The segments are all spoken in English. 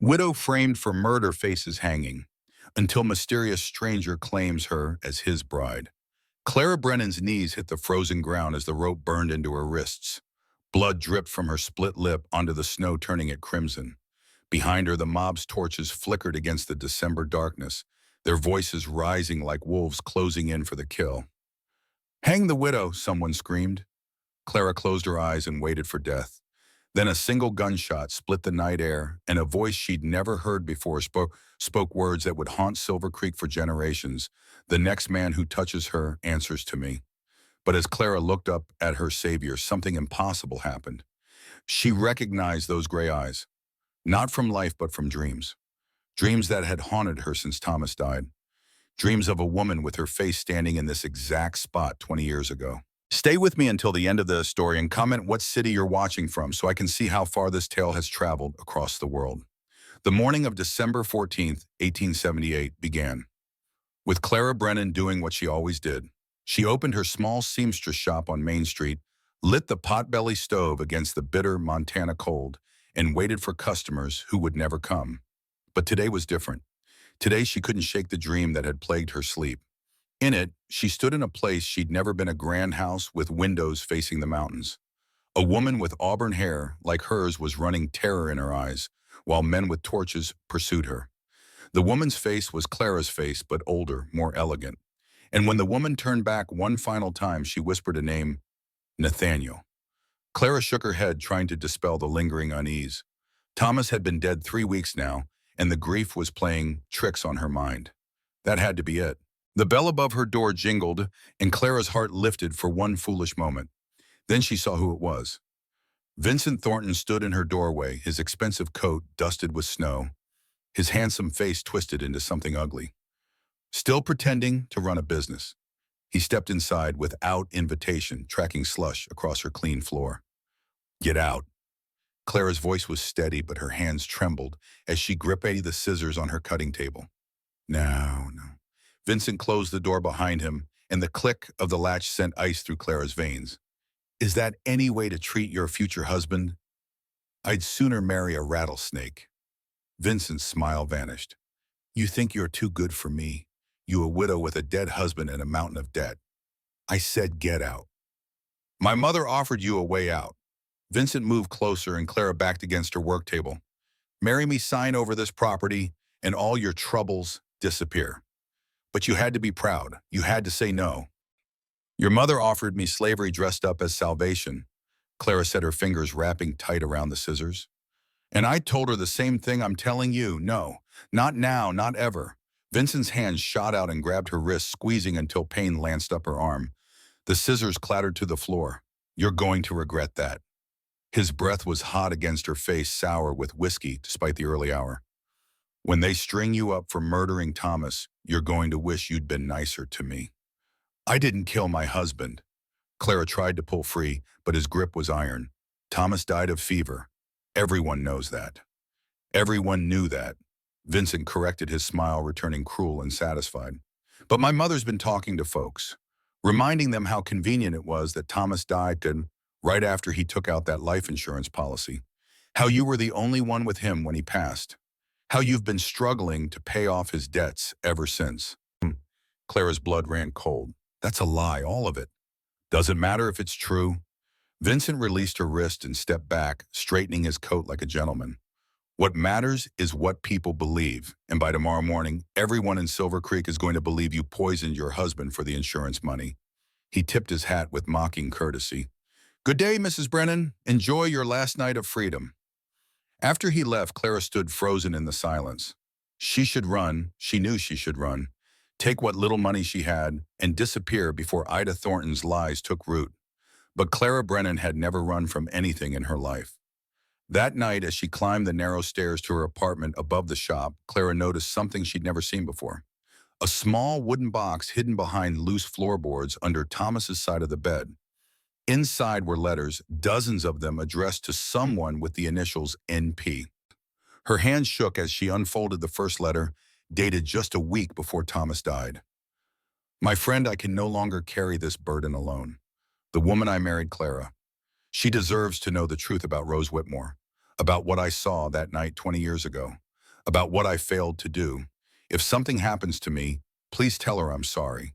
Widow framed for murder faces hanging until mysterious stranger claims her as his bride. Clara Brennan's knees hit the frozen ground as the rope burned into her wrists. Blood dripped from her split lip onto the snow, turning it crimson. Behind her, the mob's torches flickered against the December darkness, their voices rising like wolves closing in for the kill. "Hang the widow," someone screamed. Clara closed her eyes and waited for death. Then a single gunshot split the night air, and a voice she'd never heard before spoke words that would haunt Silver Creek for generations. "The next man who touches her answers to me." But as Clara looked up at her savior, something impossible happened. She recognized those gray eyes, not from life but from dreams. Dreams that had haunted her since Thomas died. Dreams of a woman with her face standing in this exact spot 20 years ago. Stay with me until the end of the story and comment what city you're watching from so I can see how far this tale has traveled across the world. The morning of December 14th, 1878 began with Clara Brennan doing what she always did. She opened her small seamstress shop on Main Street, lit the potbelly stove against the bitter Montana cold, and waited for customers who would never come. But today was different. Today she couldn't shake the dream that had plagued her sleep. In it, she stood in a place she'd never been, a grand house with windows facing the mountains. A woman with auburn hair like hers was running terror in her eyes, while men with torches pursued her. The woman's face was Clara's face, but older, more elegant. And when the woman turned back one final time, she whispered a name, Nathaniel. Clara shook her head, trying to dispel the lingering unease. Thomas had been dead 3 weeks now, and the grief was playing tricks on her mind. That had to be it. The bell above her door jingled, and Clara's heart lifted for one foolish moment. Then she saw who it was. Vincent Thornton stood in her doorway, his expensive coat dusted with snow, his handsome face twisted into something ugly. Still pretending to run a business, he stepped inside without invitation, tracking slush across her clean floor. "Get out." Clara's voice was steady, but her hands trembled as she gripped the scissors on her cutting table. No. Vincent closed the door behind him, and the click of the latch sent ice through Clara's veins. "Is that any way to treat your future husband?" "I'd sooner marry a rattlesnake." Vincent's smile vanished. "You think you're too good for me, you a widow with a dead husband and a mountain of debt." "I said get out." "My mother offered you a way out." Vincent moved closer, and Clara backed against her work table. "Marry me, sign over this property, and all your troubles disappear." "But you had to be proud. You had to say no." "Your mother offered me slavery dressed up as salvation." Clara said, her fingers wrapping tight around the scissors. "And I told her the same thing I'm telling you. No, not now, not ever." Vincent's hand shot out and grabbed her wrist, squeezing until pain lanced up her arm. The scissors clattered to the floor. "You're going to regret that." His breath was hot against her face, sour with whiskey despite the early hour. "When they string you up for murdering Thomas, you're going to wish you'd been nicer to me." "I didn't kill my husband." Clara tried to pull free, but his grip was iron. "Thomas died of fever. Everyone knows that." "Everyone knew that." Vincent corrected, his smile returning cruel and satisfied. "But my mother's been talking to folks, reminding them how convenient it was that Thomas died right after he took out that life insurance policy. How you were the only one with him when he passed. How you've been struggling to pay off his debts ever since." Clara's blood ran cold. "That's a lie, all of it." "Doesn't matter if it's true." Vincent released her wrist and stepped back, straightening his coat like a gentleman. "What matters is what people believe, and by tomorrow morning, everyone in Silver Creek is going to believe you poisoned your husband for the insurance money." He tipped his hat with mocking courtesy. "Good day, Mrs. Brennan. Enjoy your last night of freedom." After he left, Clara stood frozen in the silence. She should run, she knew she should run, take what little money she had, and disappear before Ida Thornton's lies took root. But Clara Brennan had never run from anything in her life. That night, as she climbed the narrow stairs to her apartment above the shop, Clara noticed something she'd never seen before. A small wooden box hidden behind loose floorboards under Thomas's side of the bed. Inside were letters, dozens of them addressed to someone with the initials NP. Her hand shook as she unfolded the first letter, dated just a week before Thomas died. "My friend, I can no longer carry this burden alone. The woman I married, Clara. She deserves to know the truth about Rose Whitmore, about what I saw that night 20 years ago. about what I failed to do. If something happens to me, please tell her I'm sorry.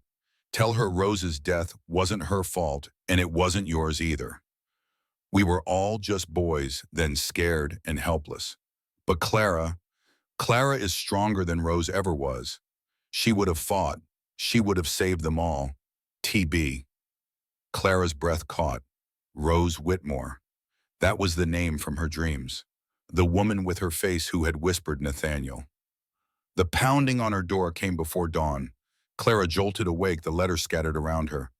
Tell her Rose's death wasn't her fault, and it wasn't yours either. We were all just boys, then scared and helpless. But Clara is stronger than Rose ever was. She would have fought. She would have saved them all. TB. Clara's breath caught. Rose Whitmore. That was the name from her dreams. The woman with her face who had whispered Nathaniel. The pounding on her door came before dawn. Clara jolted awake, the letters scattered around her.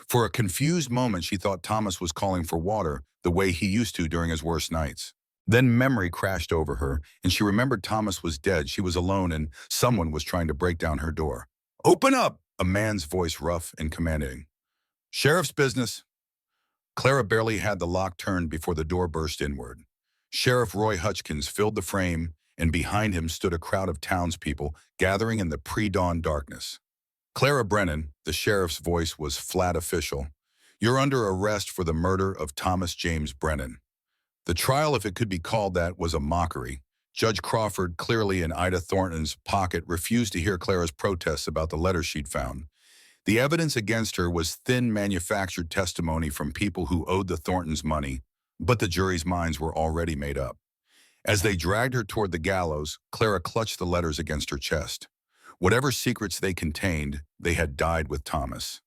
For a confused moment, she thought Thomas was calling for water, the way he used to during his worst nights. Then memory crashed over her, and she remembered Thomas was dead. She was alone, and someone was trying to break down her door. "Open up!" A man's voice, rough and commanding. "Sheriff's business." Clara barely had the lock turned before the door burst inward. Sheriff Roy Hutchkins filled the frame, and behind him stood a crowd of townspeople gathering in the pre-dawn darkness. "Clara Brennan," the sheriff's voice was flat official, "you're under arrest for the murder of Thomas James Brennan." The trial, if it could be called that, was a mockery. Judge Crawford, clearly in Ida Thornton's pocket, refused to hear Clara's protests about the letters she'd found. The evidence against her was thin, manufactured testimony from people who owed the Thorntons money, but the jury's minds were already made up. As they dragged her toward the gallows, Clara clutched the letters against her chest. Whatever secrets they contained, they had died with Thomas.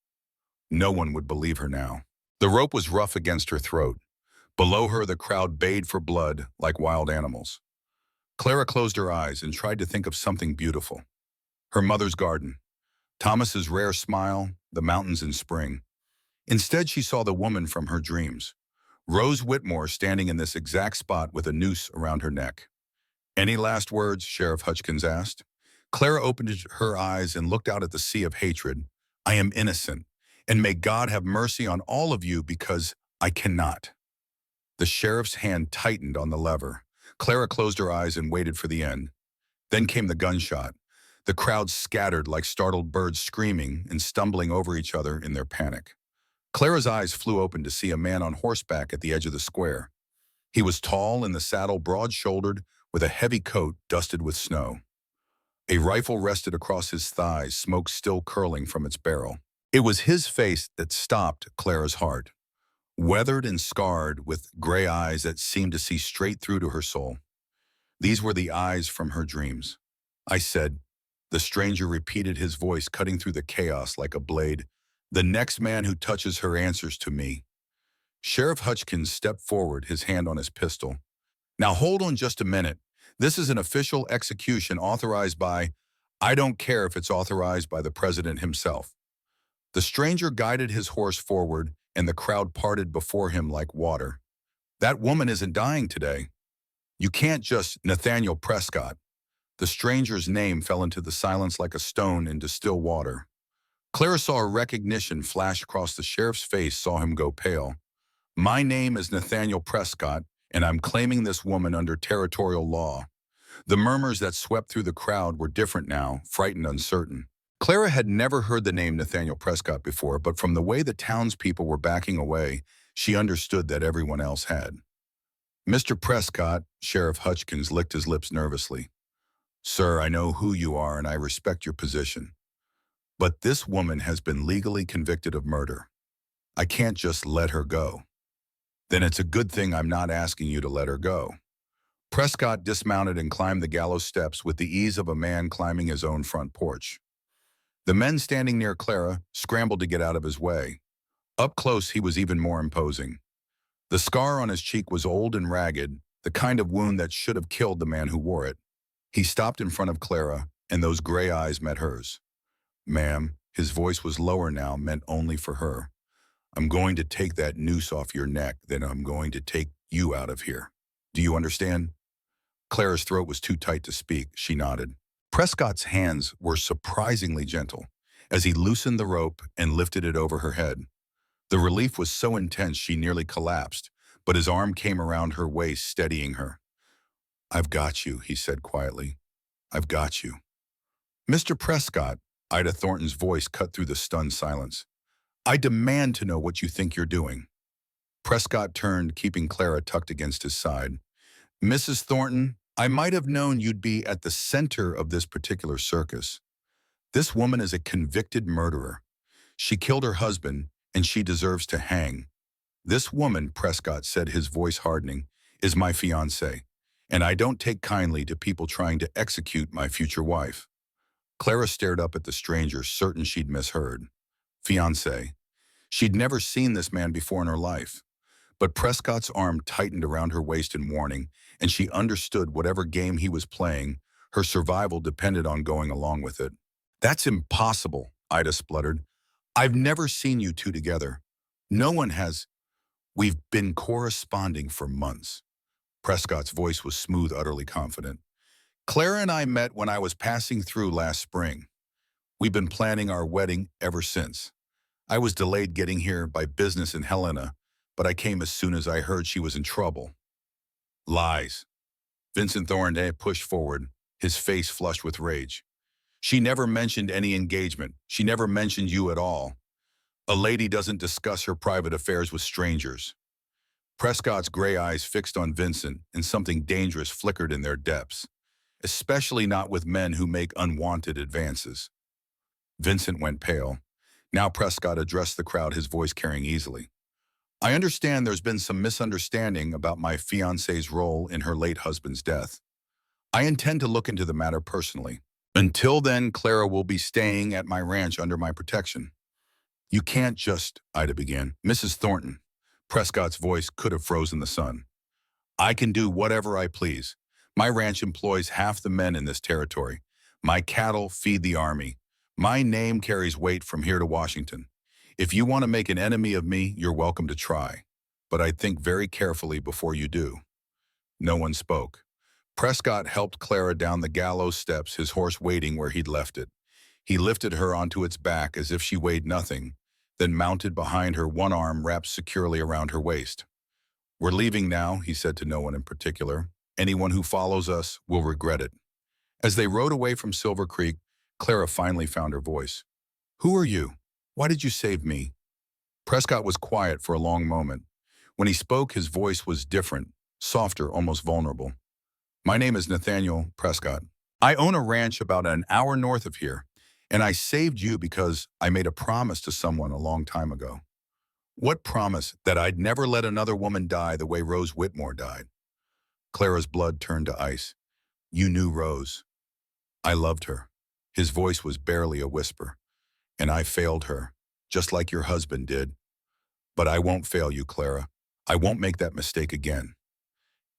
No one would believe her now. The rope was rough against her throat. Below her, the crowd bayed for blood like wild animals. Clara closed her eyes and tried to think of something beautiful. Her mother's garden, Thomas's rare smile, the mountains in spring. Instead, she saw the woman from her dreams, Rose Whitmore, standing in this exact spot with a noose around her neck. "Any last words?" Sheriff Hutchkins asked. Clara opened her eyes and looked out at the sea of hatred. "I am innocent, and may God have mercy on all of you because I cannot." The sheriff's hand tightened on the lever. Clara closed her eyes and waited for the end. Then came the gunshot. The crowd scattered like startled birds, screaming and stumbling over each other in their panic. Clara's eyes flew open to see a man on horseback at the edge of the square. He was tall in the saddle, broad-shouldered, with a heavy coat dusted with snow. A rifle rested across his thighs, smoke still curling from its barrel. It was his face that stopped Clara's heart. Weathered and scarred, with gray eyes that seemed to see straight through to her soul. These were the eyes from her dreams. "I said," the stranger repeated, his voice cutting through the chaos like a blade, "the next man who touches her answers to me." Sheriff Hutchkins stepped forward, his hand on his pistol. "Now hold on just a minute. This is an official execution authorized by, I don't care if it's authorized by the president himself." The stranger guided his horse forward, and the crowd parted before him like water. "That woman isn't dying today. You can't just—" "Nathaniel Prescott." The stranger's name fell into the silence like a stone into still water. Clara saw a recognition flash across the sheriff's face, saw him go pale. "My name is Nathaniel Prescott, and I'm claiming this woman under territorial law." The murmurs that swept through the crowd were different now, frightened, uncertain. Clara had never heard the name Nathaniel Prescott before, but from the way the townspeople were backing away, she understood that everyone else had. "Mr. Prescott," Sheriff Hutchkins licked his lips nervously. "Sir, I know who you are and I respect your position. But this woman has been legally convicted of murder. I can't just let her go." "Then it's a good thing I'm not asking you to let her go." Prescott dismounted and climbed the gallows steps with the ease of a man climbing his own front porch. The men standing near Clara scrambled to get out of his way. Up close, he was even more imposing. The scar on his cheek was old and ragged, the kind of wound that should have killed the man who wore it. He stopped in front of Clara, and those gray eyes met hers. "Ma'am," his voice was lower now, meant only for her. "I'm going to take that noose off your neck, then I'm going to take you out of here. Do you understand?" Clara's throat was too tight to speak. She nodded. Prescott's hands were surprisingly gentle as he loosened the rope and lifted it over her head. The relief was so intense she nearly collapsed, but his arm came around her waist, steadying her. "I've got you," he said quietly. "I've got you." "Mr. Prescott," Ida Thornton's voice cut through the stunned silence. "I demand to know what you think you're doing." Prescott turned, keeping Clara tucked against his side. "Mrs. Thornton, I might have known you'd be at the center of this particular circus. This woman is a convicted murderer. She killed her husband, and she deserves to hang. This woman, Prescott said, his voice hardening, is my fiancée, and I don't take kindly to people trying to execute my future wife. Clara stared up at the stranger, certain she'd misheard. Fiancé. She'd never seen this man before in her life. But Prescott's arm tightened around her waist in warning, and she understood whatever game he was playing, her survival depended on going along with it. That's impossible, Ida spluttered. I've never seen you two together. No one has. We've been corresponding for months. Prescott's voice was smooth, utterly confident. Clara and I met when I was passing through last spring. We've been planning our wedding ever since. I was delayed getting here by business in Helena, but I came as soon as I heard she was in trouble. Lies. Vincent Thornday pushed forward, his face flushed with rage. She never mentioned any engagement. She never mentioned you at all. A lady doesn't discuss her private affairs with strangers. Prescott's gray eyes fixed on Vincent, and something dangerous flickered in their depths, especially not with men who make unwanted advances. Vincent went pale. Now Prescott addressed the crowd, his voice carrying easily. I understand there's been some misunderstanding about my fiancée's role in her late husband's death. I intend to look into the matter personally. Until then, Clara will be staying at my ranch under my protection. You can't just, Ida began. Mrs. Thornton. Prescott's voice could have frozen the sun. I can do whatever I please. My ranch employs half the men in this territory. My cattle feed the army. My name carries weight from here to Washington. If you want to make an enemy of me, you're welcome to try. But I'd think very carefully before you do. No one spoke. Prescott helped Clara down the gallows steps, his horse waiting where he'd left it. He lifted her onto its back as if she weighed nothing, then mounted behind her, one arm wrapped securely around her waist. We're leaving now, he said to no one in particular. Anyone who follows us will regret it. As they rode away from Silver Creek, Clara finally found her voice. Who are you? Why did you save me? Prescott was quiet for a long moment. When he spoke, his voice was different, softer, almost vulnerable. My name is Nathaniel Prescott. I own a ranch about an hour north of here, and I saved you because I made a promise to someone a long time ago. What promise? That I'd never let another woman die the way Rose Whitmore died. Clara's blood turned to ice. You knew Rose. I loved her. His voice was barely a whisper. And I failed her, just like your husband did. But I won't fail you, Clara. I won't make that mistake again.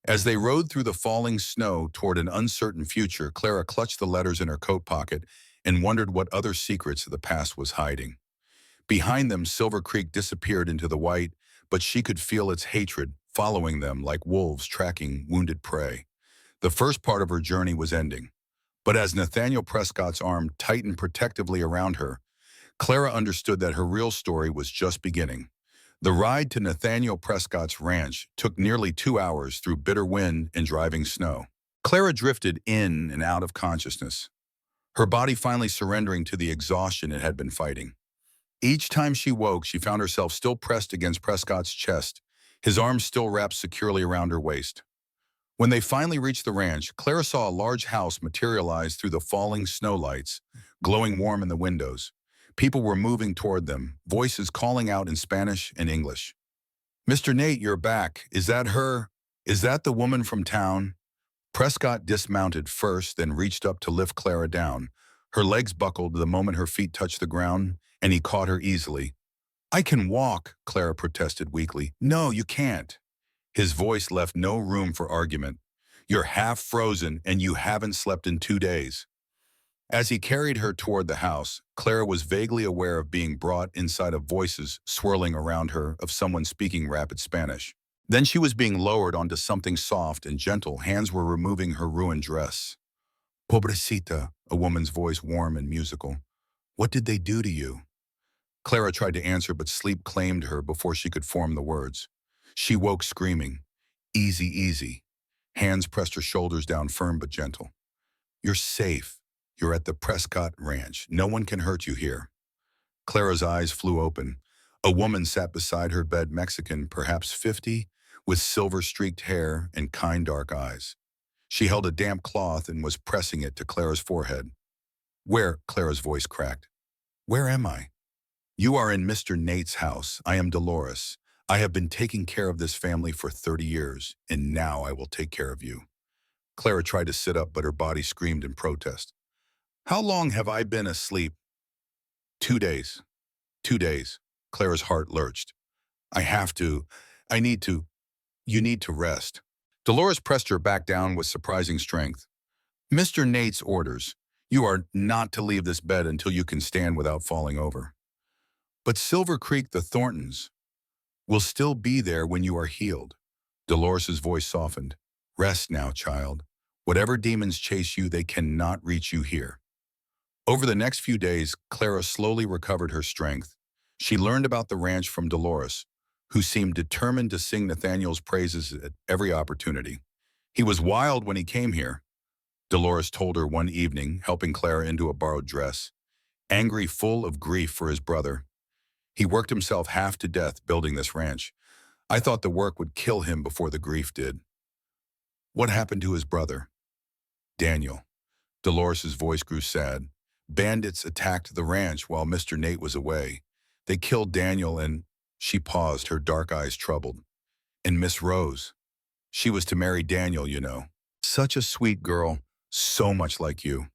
As they rode through the falling snow toward an uncertain future, Clara clutched the letters in her coat pocket and wondered what other secrets the past was hiding. Behind them, Silver Creek disappeared into the white, but she could feel its hatred following them like wolves tracking wounded prey. The first part of her journey was ending. But as Nathaniel Prescott's arm tightened protectively around her, Clara understood that her real story was just beginning. The ride to Nathaniel Prescott's ranch took nearly 2 hours through bitter wind and driving snow. Clara drifted in and out of consciousness, her body finally surrendering to the exhaustion it had been fighting. Each time she woke, she found herself still pressed against Prescott's chest, his arms still wrapped securely around her waist. When they finally reached the ranch, Clara saw a large house materialize through the falling snow lights, glowing warm in the windows. People were moving toward them, voices calling out in Spanish and English. Mr. Nate, you're back. Is that her? Is that the woman from town? Prescott dismounted first, then reached up to lift Clara down. Her legs buckled the moment her feet touched the ground, and he caught her easily. I can walk, Clara protested weakly. No, you can't. His voice left no room for argument. You're half frozen, and you haven't slept in 2 days. As he carried her toward the house, Clara was vaguely aware of being brought inside of voices swirling around her of someone speaking rapid Spanish. Then she was being lowered onto something soft and gentle. Hands were removing her ruined dress. Pobrecita, a woman's voice warm and musical. What did they do to you? Clara tried to answer, but sleep claimed her before she could form the words. She woke screaming, Easy, easy. Hands pressed her shoulders down, firm but gentle. You're safe. You're at the Prescott Ranch. No one can hurt you here. Clara's eyes flew open. A woman sat beside her bed, Mexican, perhaps 50, with silver-streaked hair and kind dark eyes. She held a damp cloth and was pressing it to Clara's forehead. Where? Clara's voice cracked. Where am I? You are in Mr. Nate's house. I am Dolores. I have been taking care of this family for 30 years, and now I will take care of you. Clara tried to sit up, but her body screamed in protest. How long have I been asleep? 2 days. 2 days. Clara's heart lurched. I have to. I need to. You need to rest. Dolores pressed her back down with surprising strength. Mr. Nate's orders. You are not to leave this bed until you can stand without falling over. But Silver Creek, the Thorntons, will still be there when you are healed. Dolores's voice softened. Rest now, child. Whatever demons chase you, they cannot reach you here. Over the next few days, Clara slowly recovered her strength. She learned about the ranch from Dolores, who seemed determined to sing Nathaniel's praises at every opportunity. He was wild when he came here, Dolores told her one evening, helping Clara into a borrowed dress. Angry, full of grief for his brother. He worked himself half to death building this ranch. I thought the work would kill him before the grief did. What happened to his brother? Daniel. Dolores's voice grew sad. Bandits attacked the ranch while Mr. Nate was away. They killed Daniel and... She paused, her dark eyes troubled. And Miss Rose. She was to marry Daniel, you know. Such a sweet girl, so much like you.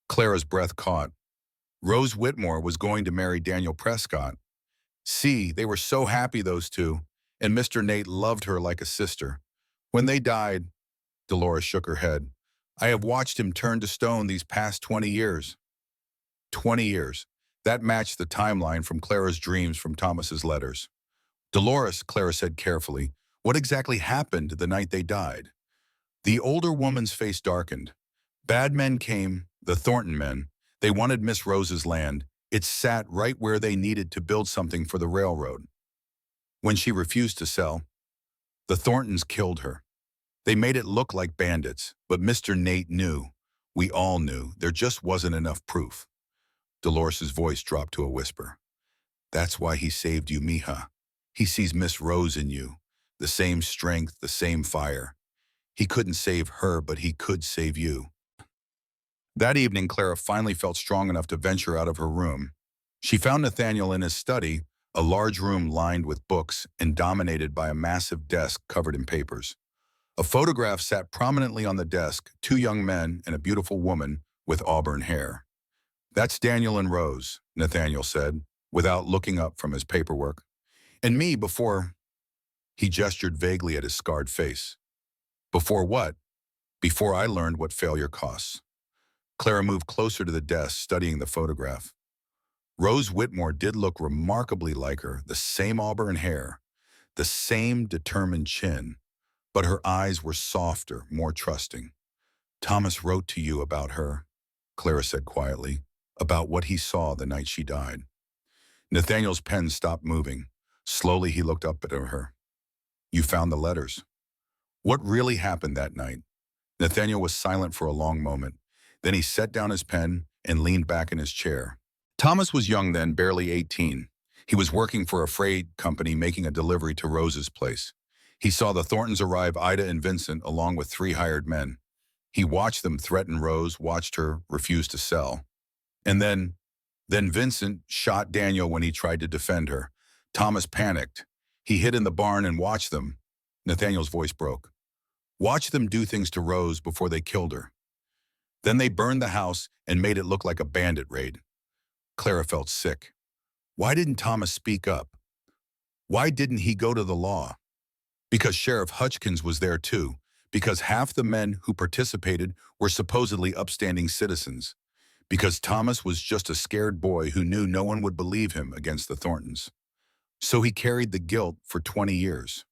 Clara's breath caught. Rose Whitmore was going to marry Daniel Prescott. See, they were so happy, those two, and Mr. Nate loved her like a sister. When they died, Dolores shook her head. I have watched him turn to stone these past 20 years. 20 years. That matched the timeline from Clara's dreams from Thomas's letters. Dolores, Clara said carefully, what exactly happened the night they died? The older woman's face darkened. Bad men came, the Thornton men. They wanted Miss Rose's land. It sat right where they needed to build something for the railroad. When she refused to sell, the Thorntons killed her. They made it look like bandits, but Mr. Nate knew. We all knew. There just wasn't enough proof. Dolores's voice dropped to a whisper. That's why he saved you, mija. He sees Miss Rose in you. The same strength, the same fire. He couldn't save her, but he could save you. That evening, Clara finally felt strong enough to venture out of her room. She found Nathaniel in his study, a large room lined with books and dominated by a massive desk covered in papers. A photograph sat prominently on the desk, two young men and a beautiful woman with auburn hair. That's Daniel and Rose, Nathaniel said, without looking up from his paperwork. And me before... He gestured vaguely at his scarred face. Before what? Before I learned what failure costs. Clara moved closer to the desk, studying the photograph. Rose Whitmore did look remarkably like her, the same auburn hair, the same determined chin, but her eyes were softer, more trusting. Thomas wrote to you about her, Clara said quietly, about what he saw the night she died. Nathaniel's pen stopped moving. Slowly he looked up at her. You found the letters. What really happened that night? Nathaniel was silent for a long moment. Then he set down his pen and leaned back in his chair. Thomas was young then, barely 18. He was working for a freight company making a delivery to Rose's place. He saw the Thorntons arrive, Ida and Vincent, along with 3 hired men. He watched them threaten Rose, watched her refuse to sell. And then Vincent shot Daniel when he tried to defend her. Thomas panicked. He hid in the barn and watched them. Nathaniel's voice broke. Watched them do things to Rose before they killed her. Then they burned the house and made it look like a bandit raid. Clara felt sick. Why didn't Thomas speak up? Why didn't he go to the law? Because Sheriff Hutchkins was there too. Because half the men who participated were supposedly upstanding citizens. Because Thomas was just a scared boy who knew no one would believe him against the Thorntons. So he carried the guilt for 20 years.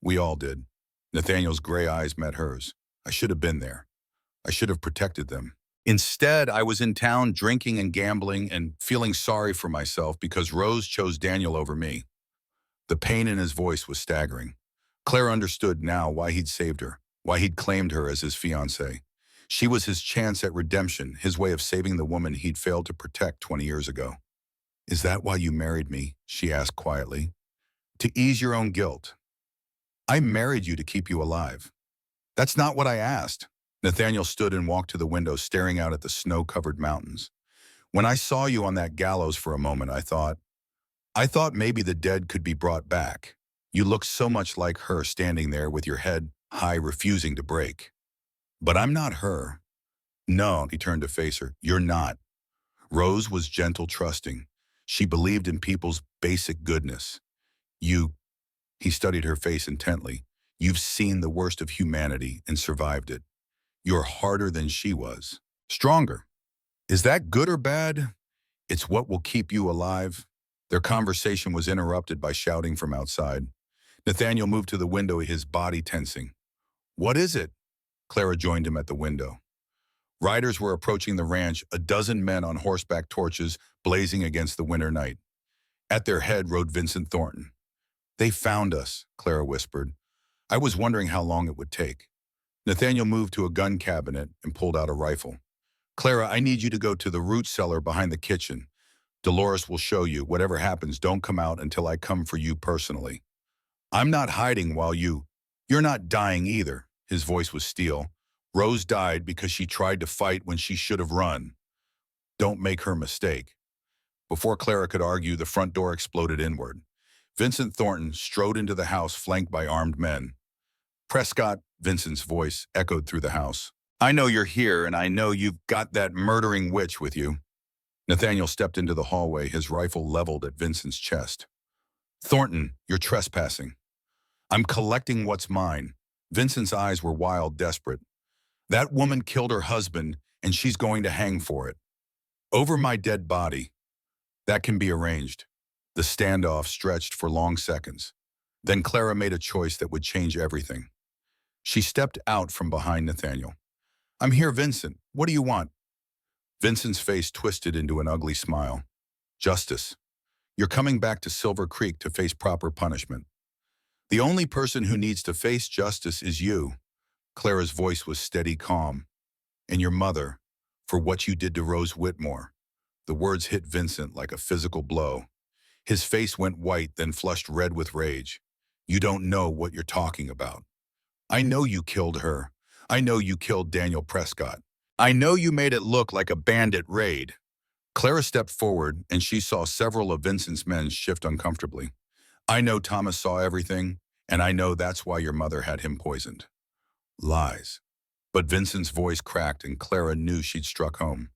We all did. Nathaniel's gray eyes met hers. I should have been there. I should have protected them. Instead, I was in town drinking and gambling and feeling sorry for myself because Rose chose Daniel over me. The pain in his voice was staggering. Clara understood now why he'd saved her, why he'd claimed her as his fiancée. She was his chance at redemption, his way of saving the woman he'd failed to protect 20 years ago. Is that why you married me? She asked quietly. To ease your own guilt. I married you to keep you alive. That's not what I asked. Nathaniel stood and walked to the window, staring out at the snow-covered mountains. When I saw you on that gallows for a moment, I thought maybe the dead could be brought back. You look so much like her standing there with your head high, refusing to break. But I'm not her. No, he turned to face her. You're not. Rose was gentle, trusting. She believed in people's basic goodness. You, he studied her face intently. You've seen the worst of humanity and survived it. You're harder than she was. Stronger. Is that good or bad? It's what will keep you alive. Their conversation was interrupted by shouting from outside. Nathaniel moved to the window, his body tensing. What is it? Clara joined him at the window. Riders were approaching the ranch, a dozen men on horseback, torches blazing against the winter night. At their head rode Vincent Thornton. They found us, Clara whispered. I was wondering how long it would take. Nathaniel moved to a gun cabinet and pulled out a rifle. Clara, I need you to go to the root cellar behind the kitchen. Dolores will show you. Whatever happens, don't come out until I come for you personally. I'm not hiding while you're not dying either. His voice was steel. Rose died because she tried to fight when she should have run. Don't make her mistake. Before Clara could argue, the front door exploded inward. Vincent Thornton strode into the house, flanked by armed men. Prescott, Vincent's voice echoed through the house. I know you're here, and I know you've got that murdering witch with you. Nathaniel stepped into the hallway, his rifle leveled at Vincent's chest. Thornton, you're trespassing. I'm collecting what's mine. Vincent's eyes were wild, desperate. That woman killed her husband, and she's going to hang for it. Over my dead body. That can be arranged. The standoff stretched for long seconds. Then Clara made a choice that would change everything. She stepped out from behind Nathaniel. I'm here, Vincent. What do you want? Vincent's face twisted into an ugly smile. Justice. You're coming back to Silver Creek to face proper punishment. The only person who needs to face justice is you. Clara's voice was steady, calm. And your mother, for what you did to Rose Whitmore. The words hit Vincent like a physical blow. His face went white, then flushed red with rage. You don't know what you're talking about. I know you killed her. I know you killed Daniel Prescott. I know you made it look like a bandit raid. Clara stepped forward, and she saw several of Vincent's men shift uncomfortably. I know Thomas saw everything, and I know that's why your mother had him poisoned. Lies. But Vincent's voice cracked, and Clara knew she'd struck home.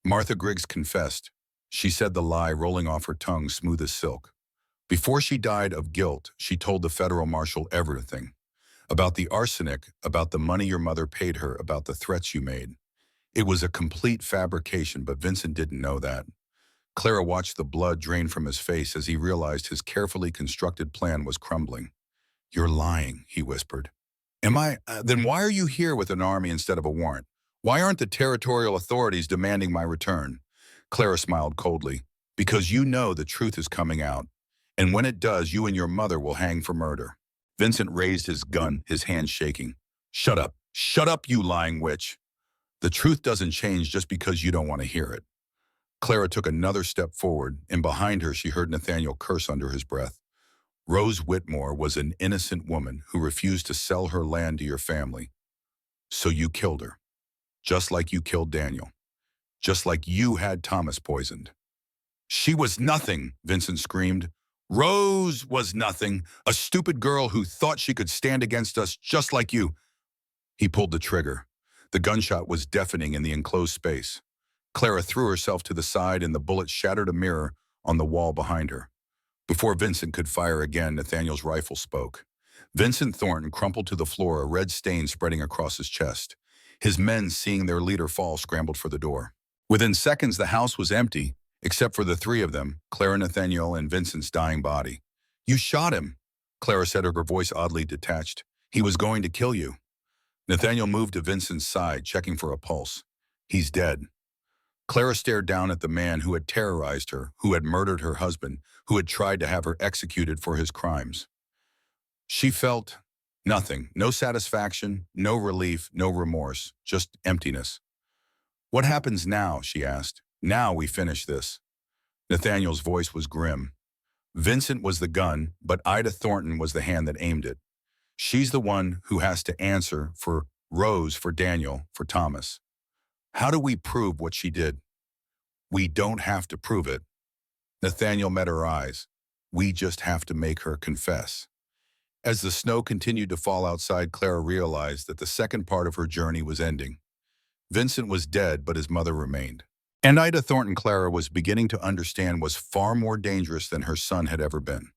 Martha Griggs confessed. She said the lie rolling off her tongue smooth as silk. Before she died of guilt, she told the federal marshal everything. About the arsenic, about the money your mother paid her, about the threats you made. It was a complete fabrication, but Vincent didn't know that. Clara watched the blood drain from his face as he realized his carefully constructed plan was crumbling. You're lying, he whispered. Am I? Then why are you here with an army instead of a warrant? Why aren't the territorial authorities demanding my return? Clara smiled coldly. Because you know the truth is coming out. And when it does, you and your mother will hang for murder. Vincent raised his gun, his hands shaking. Shut up. Shut up, you lying witch. The truth doesn't change just because you don't want to hear it. Clara took another step forward, and behind her she heard Nathaniel curse under his breath. Rose Whitmore was an innocent woman who refused to sell her land to your family. So you killed her. Just like you killed Daniel. Just like you had Thomas poisoned. She was nothing, Vincent screamed. Rose was nothing, a stupid girl who thought she could stand against us just like you. He pulled the trigger. The gunshot was deafening in the enclosed space. Clara threw herself to the side and the bullet shattered a mirror on the wall behind her. Before Vincent could fire again, Nathaniel's rifle spoke. Vincent Thornton crumpled to the floor, a red stain spreading across his chest. His men, seeing their leader fall, scrambled for the door. Within seconds, the house was empty, except for the three of them, Clara, Nathaniel, and Vincent's dying body. You shot him, Clara said, her voice oddly detached. He was going to kill you. Nathaniel moved to Vincent's side, checking for a pulse. He's dead. Clara stared down at the man who had terrorized her, who had murdered her husband, who had tried to have her executed for his crimes. She felt nothing, no satisfaction, no relief, no remorse, just emptiness. What happens now, she asked. Now we finish this. Nathaniel's voice was grim. Vincent was the gun, but Ida Thornton was the hand that aimed it. She's the one who has to answer for Rose, for Daniel, for Thomas. How do we prove what she did? We don't have to prove it. Nathaniel met her eyes. We just have to make her confess. As the snow continued to fall outside, Clara realized that the second part of her journey was ending. Vincent was dead, but his mother remained. And Ida Thornton, Clara was beginning to understand, was far more dangerous than her son had ever been.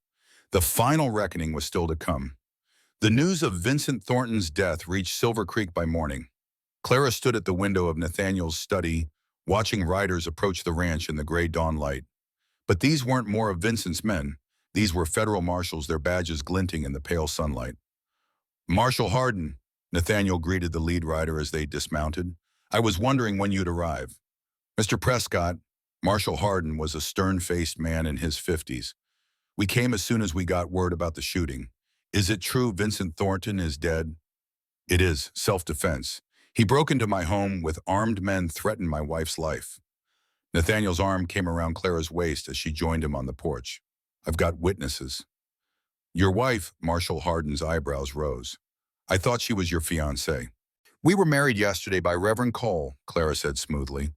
The final reckoning was still to come. The news of Vincent Thornton's death reached Silver Creek by morning. Clara stood at the window of Nathaniel's study, watching riders approach the ranch in the gray dawn light. But these weren't more of Vincent's men. These were federal marshals, their badges glinting in the pale sunlight. "Marshal Hardin," Nathaniel greeted the lead rider as they dismounted. "I was wondering when you'd arrive." "Mr. Prescott," Marshal Hardin was a stern-faced man in his 50s. "We came as soon as we got word about the shooting. Is it true Vincent Thornton is dead?" "It is, self-defense. He broke into my home with armed men, threatened my wife's life." Nathaniel's arm came around Clara's waist as she joined him on the porch. "I've got witnesses." "Your wife," Marshal Hardin's eyebrows rose. "I thought she was your fiancée." "We were married yesterday by Reverend Cole," Clara said smoothly.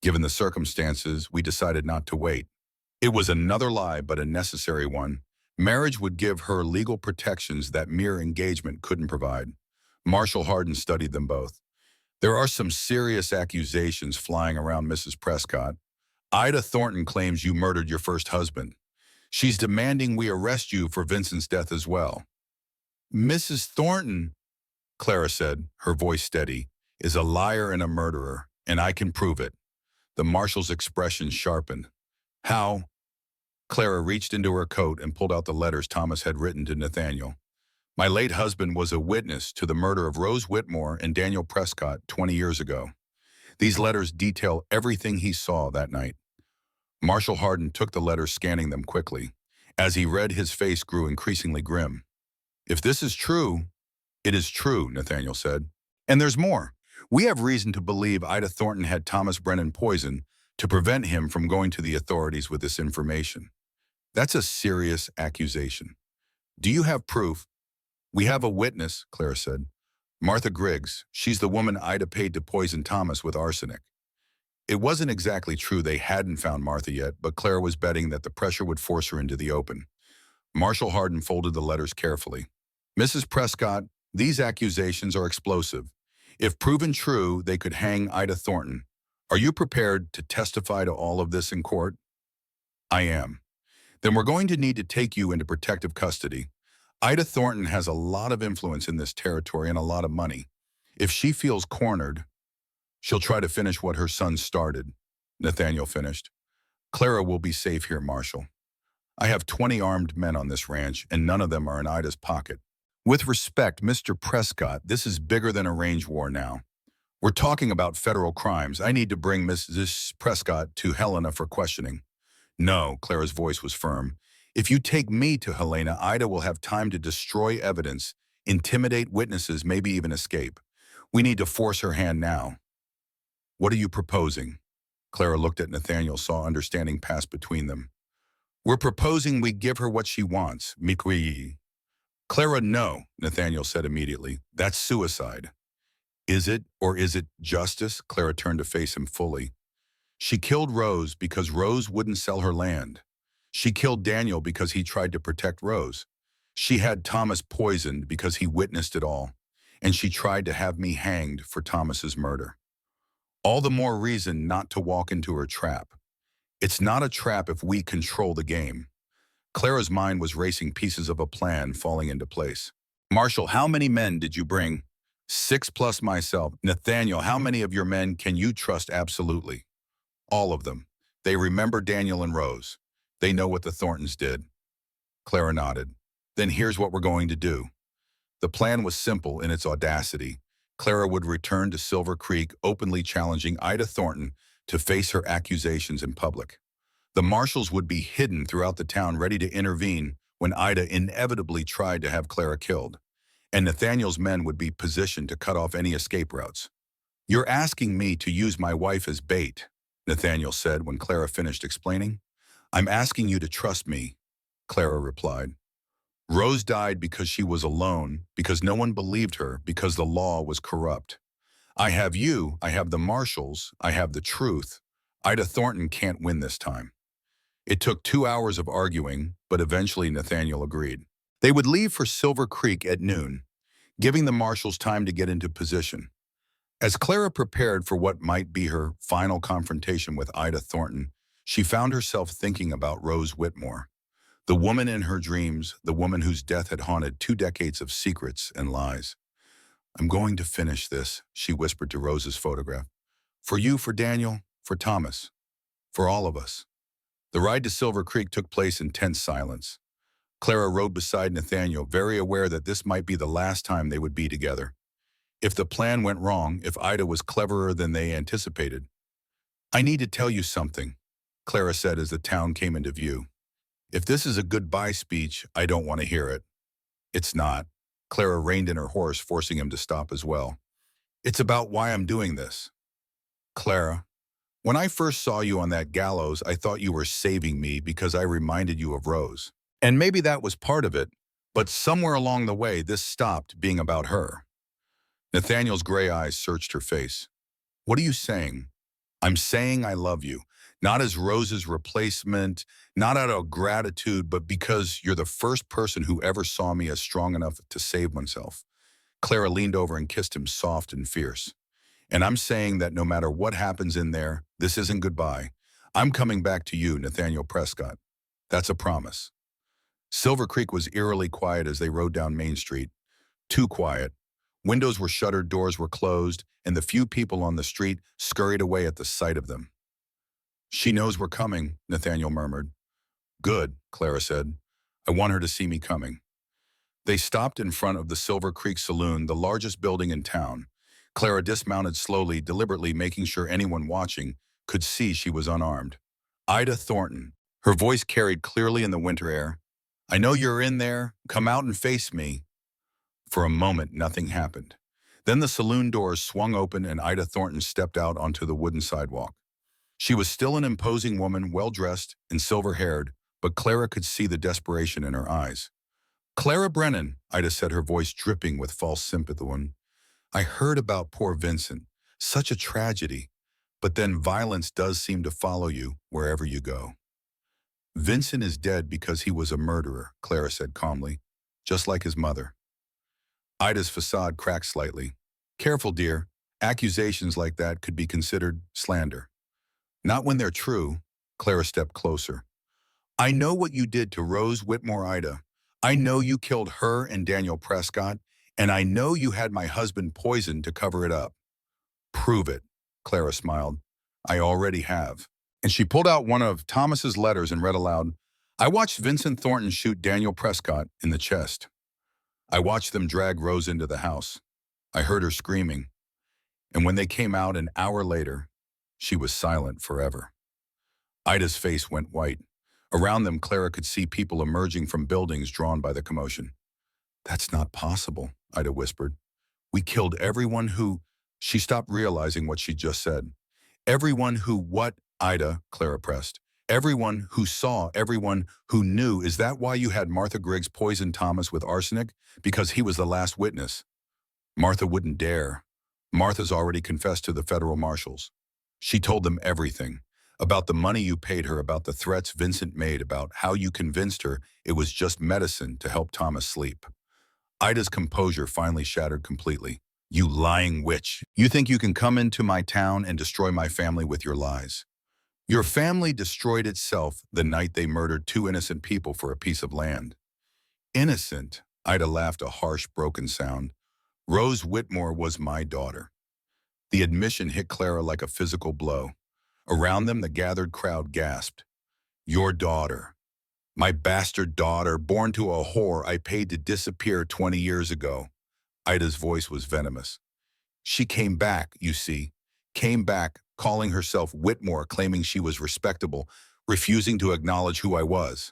"Given the circumstances, we decided not to wait." It was another lie, but a necessary one. Marriage would give her legal protections that mere engagement couldn't provide. Marshal Hardin studied them both. "There are some serious accusations flying around, Mrs. Prescott. Ida Thornton claims you murdered your first husband. She's demanding we arrest you for Vincent's death as well." "Mrs. Thornton," Clara said, her voice steady, "is a liar and a murderer, and I can prove it." The marshal's expression sharpened. "How?" Clara reached into her coat and pulled out the letters Thomas had written to Nathaniel. "My late husband was a witness to the murder of Rose Whitmore and Daniel Prescott 20 years ago. These letters detail everything he saw that night." Marshal Hardin took the letters, scanning them quickly. As he read, his face grew increasingly grim. "If this is true," "It is true," Nathaniel said. "And there's more. We have reason to believe Ida Thornton had Thomas Brennan poisoned to prevent him from going to the authorities with this information. That's a serious accusation. Do you have proof?" "We have a witness," Clara said. "Martha Griggs. She's the woman Ida paid to poison Thomas with arsenic." It wasn't exactly true they hadn't found Martha yet, but Clara was betting that the pressure would force her into the open. Marshal Hardin folded the letters carefully. "Mrs. Prescott, these accusations are explosive. If proven true, they could hang Ida Thornton. Are you prepared to testify to all of this in court?" "I am." "Then we're going to need to take you into protective custody. Ida Thornton has a lot of influence in this territory and a lot of money. If she feels cornered, she'll try to finish what her son started," Nathaniel finished. "Clara will be safe here, Marshal. I have 20 armed men on this ranch, and none of them are in Ida's pocket. With respect, Mr. Prescott, this is bigger than a range war now. We're talking about federal crimes. I need to bring Mrs. Prescott to Helena for questioning." "No," Clara's voice was firm. "If you take me to Helena, Ida will have time to destroy evidence, intimidate witnesses, maybe even escape. We need to force her hand now." "What are you proposing?" Clara looked at Nathaniel, saw understanding pass between them. "We're proposing we give her what she wants, Mikwi." "Clara, no," Nathaniel said immediately. "That's suicide." "Is it, or is it justice?" Clara turned to face him fully. "She killed Rose because Rose wouldn't sell her land. She killed Daniel because he tried to protect Rose. She had Thomas poisoned because he witnessed it all. And she tried to have me hanged for Thomas's murder. All the more reason not to walk into her trap. It's not a trap if we control the game." Clara's mind was racing, pieces of a plan falling into place. "Marshal, how many men did you bring?" "6 plus myself." "Nathaniel, how many of your men can you trust absolutely?" "All of them. They remember Daniel and Rose. They know what the Thorntons did." Clara nodded. "Then here's what we're going to do." The plan was simple in its audacity. Clara would return to Silver Creek, openly challenging Ida Thornton to face her accusations in public. The marshals would be hidden throughout the town, ready to intervene when Ida inevitably tried to have Clara killed. And Nathaniel's men would be positioned to cut off any escape routes. "You're asking me to use my wife as bait," Nathaniel said when Clara finished explaining. "I'm asking you to trust me," Clara replied. Rose died because she was alone, because no one believed her, because the law was corrupt. I have you, I have the marshals, I have the truth. Ida Thornton can't win this time. It took 2 hours of arguing, but eventually Nathaniel agreed. They would leave for Silver Creek at noon, giving the marshals time to get into position. As Clara prepared for what might be her final confrontation with Ida Thornton, she found herself thinking about Rose Whitmore, the woman in her dreams, the woman whose death had haunted 2 decades of secrets and lies. I'm going to finish this, she whispered to Rose's photograph. For you, for Daniel, for Thomas, for all of us. The ride to Silver Creek took place in tense silence. Clara rode beside Nathaniel, very aware that this might be the last time they would be together. If the plan went wrong, if Ida was cleverer than they anticipated. I need to tell you something, Clara said as the town came into view. If this is a goodbye speech, I don't want to hear it. It's not. Clara reined in her horse, forcing him to stop as well. It's about why I'm doing this. Clara, when I first saw you on that gallows, I thought you were saving me because I reminded you of Rose. And maybe that was part of it, but somewhere along the way, this stopped being about her. Nathaniel's gray eyes searched her face. What are you saying? I'm saying I love you, not as Rose's replacement, not out of gratitude, but because you're the first person who ever saw me as strong enough to save myself. Clara leaned over and kissed him soft and fierce. And I'm saying that no matter what happens in there, this isn't goodbye. I'm coming back to you, Nathaniel Prescott. That's a promise. Silver Creek was eerily quiet as they rode down Main Street. Too quiet. Windows were shuttered, doors were closed, and the few people on the street scurried away at the sight of them. She knows we're coming, Nathaniel murmured. Good, Clara said. I want her to see me coming. They stopped in front of the Silver Creek Saloon, the largest building in town. Clara dismounted slowly, deliberately making sure anyone watching could see she was unarmed. Ida Thornton. Her voice carried clearly in the winter air. I know you're in there. Come out and face me. For a moment, nothing happened. Then the saloon doors swung open and Ida Thornton stepped out onto the wooden sidewalk. She was still an imposing woman, well-dressed and silver-haired, but Clara could see the desperation in her eyes. Clara Brennan, Ida said, her voice dripping with false sympathy. I heard about poor Vincent. Such a tragedy. But then violence does seem to follow you wherever you go. Vincent is dead because he was a murderer, Clara said calmly, just like his mother. Ida's facade cracked slightly. Careful, dear. Accusations like that could be considered slander. Not when they're true. Clara stepped closer. I know what you did to Rose Whitmore, Ida. I know you killed her and Daniel Prescott, and I know you had my husband poisoned to cover it up. Prove it, Clara smiled. I already have. And she pulled out one of Thomas's letters and read aloud, I watched Vincent Thornton shoot Daniel Prescott in the chest. I watched them drag Rose into the house. I heard her screaming. And when they came out an hour later, she was silent forever. Ida's face went white. Around them, Clara could see people emerging from buildings drawn by the commotion. That's not possible, Ida whispered. We killed everyone who... She stopped realizing what she just said. Everyone who what, Ida, Clara pressed. Everyone who saw, everyone who knew. Is that why you had Martha Griggs poison Thomas with arsenic? Because he was the last witness. Martha wouldn't dare. Martha's already confessed to the federal marshals. She told them everything. About the money you paid her, about the threats Vincent made, about how you convinced her it was just medicine to help Thomas sleep. Ida's composure finally shattered completely. You lying witch. You think you can come into my town and destroy my family with your lies. Your family destroyed itself the night they murdered 2 innocent people for a piece of land. Innocent? Ida laughed, a harsh, broken sound. Rose Whitmore was my daughter. The admission hit Clara like a physical blow. Around them, the gathered crowd gasped. Your daughter. My bastard daughter, born to a whore I paid to disappear 20 years ago. Ida's voice was venomous. She came back, you see. Came back, calling herself Whitmore, claiming she was respectable, refusing to acknowledge who I was.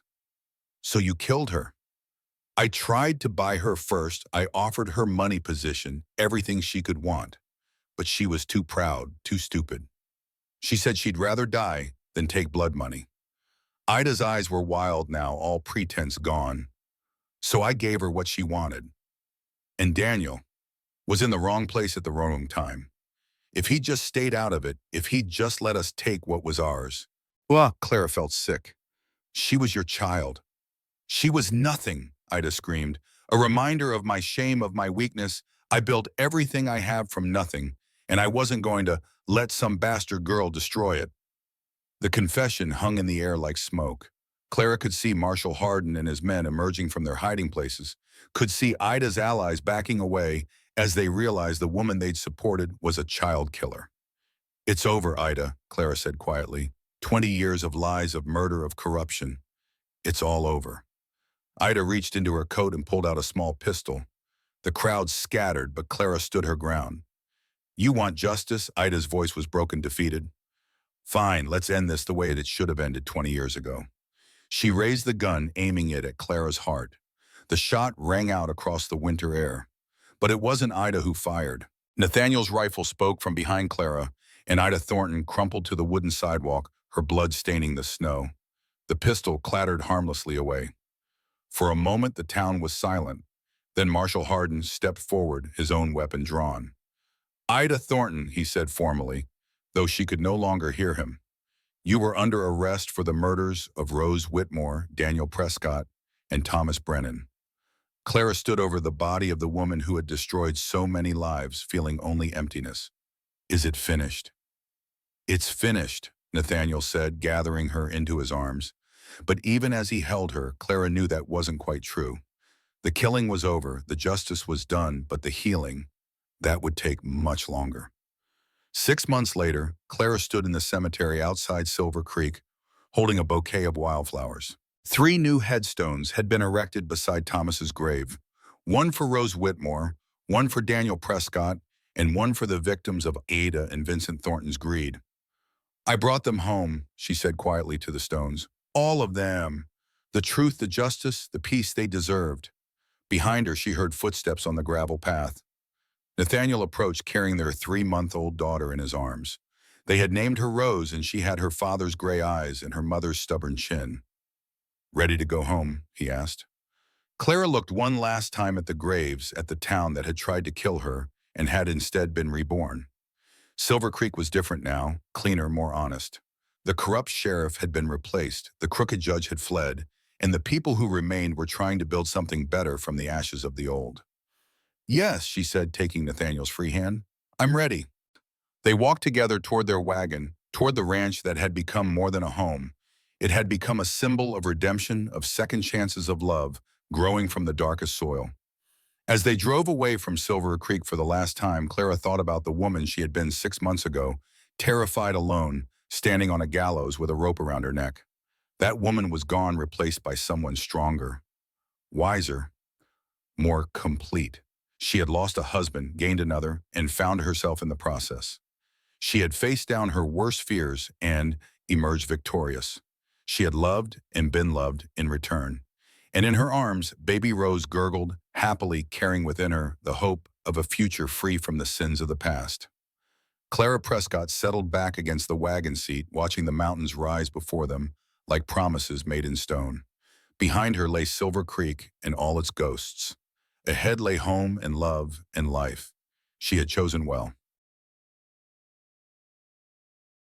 So you killed her. I tried to buy her first. I offered her money, position, everything she could want. But she was too proud, too stupid. She said she'd rather die than take blood money. Ida's eyes were wild now, all pretense gone. So I gave her what she wanted. And Daniel was in the wrong place at the wrong time. If he just stayed out of it, if he just let us take what was ours. Well, Clara felt sick. She was your child. She was nothing, Ida screamed. A reminder of my shame, of my weakness. I built everything I have from nothing, and I wasn't going to let some bastard girl destroy it. The confession hung in the air like smoke. Clara could see Marshall Harden and his men emerging from their hiding places, could see Ida's allies backing away as they realized the woman they'd supported was a child killer. It's over, Ida, Clara said quietly. 20 years of lies, of murder, of corruption. It's all over. Ida reached into her coat and pulled out a small pistol. The crowd scattered, but Clara stood her ground. You want justice? Ida's voice was broken, defeated. Fine, let's end this the way it should have ended 20 years ago. She raised the gun, aiming it at Clara's heart. The shot rang out across the winter air. But it wasn't Ida who fired. Nathaniel's rifle spoke from behind Clara, and Ida Thornton crumpled to the wooden sidewalk, her blood staining the snow. The pistol clattered harmlessly away. For a moment, the town was silent. Then Marshall Harden stepped forward, his own weapon drawn. Ida Thornton, he said formally, though she could no longer hear him. You were under arrest for the murders of Rose Whitmore, Daniel Prescott, and Thomas Brennan. Clara stood over the body of the woman who had destroyed so many lives, feeling only emptiness. Is it finished? It's finished, Nathaniel said, gathering her into his arms. But even as he held her, Clara knew that wasn't quite true. The killing was over, the justice was done, but the healing, that would take much longer. 6 months later, Clara stood in the cemetery outside Silver Creek, holding a bouquet of wildflowers. 3 new headstones had been erected beside Thomas's grave, one for Rose Whitmore, one for Daniel Prescott, and one for the victims of Ada and Vincent Thornton's greed. I brought them home, she said quietly to the stones. All of them. The truth, the justice, the peace they deserved. Behind her, she heard footsteps on the gravel path. Nathaniel approached, carrying their 3-month-old daughter in his arms. They had named her Rose, and she had her father's gray eyes and her mother's stubborn chin. Ready to go home? He asked. Clara looked one last time at the graves, at the town that had tried to kill her and had instead been reborn. Silver Creek was different now, cleaner, more honest. The corrupt sheriff had been replaced, the crooked judge had fled, and the people who remained were trying to build something better from the ashes of the old. Yes, she said, taking Nathaniel's free hand. I'm ready. They walked together toward their wagon, toward the ranch that had become more than a home. It had become a symbol of redemption, of second chances of love, growing from the darkest soil. As they drove away from Silver Creek for the last time, Clara thought about the woman she had been 6 months ago, terrified, alone, standing on a gallows with a rope around her neck. That woman was gone, replaced by someone stronger, wiser, more complete. She had lost a husband, gained another, and found herself in the process. She had faced down her worst fears and emerged victorious. She had loved and been loved in return. And in her arms, baby Rose gurgled, happily carrying within her the hope of a future free from the sins of the past. Clara Prescott settled back against the wagon seat, watching the mountains rise before them like promises made in stone. Behind her lay Silver Creek and all its ghosts. Ahead lay home and love and life. She had chosen well.